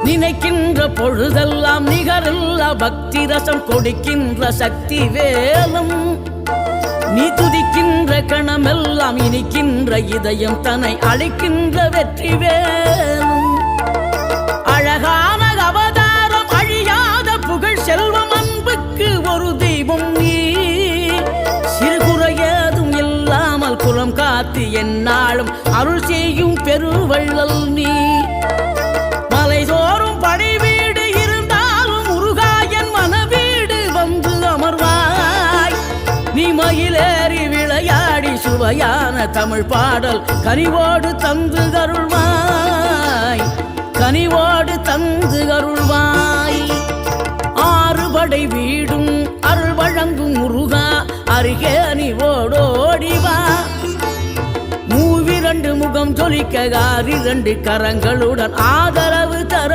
நினைக்கின்ற பொழுதெல்லாம் நிகரில்லா பக்தி ரசம் கொடுக்கின்ற சக்தி வேலும் நீ துதிக்கின்ற கணமெல்லாம் இனிக்கின்ற இதயம் தன்னை அழைக்கின்ற வெற்றி வேலும் அழகான அவதாரம் அழியாத புகழ் செல்வம் அன்புக்கு ஒரு தெய்வம் நீ சிறுகுறையதும் இல்லாமல் குலம் காத்து எந்நாளும் அருள் செய்யும் பெருவள்ளல் நீ மலைதோறும் படை வீடு இருந்தாலும் முருகாயன் மனவீடு வந்து அமர்வாய் நீ மயிலேறி விளையாடி சுவையான தமிழ் பாடல் கனிவோடு தந்து அருள்வாய் கனிவோடு தந்து அருள்வாய் ஆறுபடை வீடும் அருள் வழங்கும் முருகா அருகே அணிவோடோடிவா மூவிரண்டு முகம் ஜொலிக்க 6 கரங்களுடன் ஆதரவு தர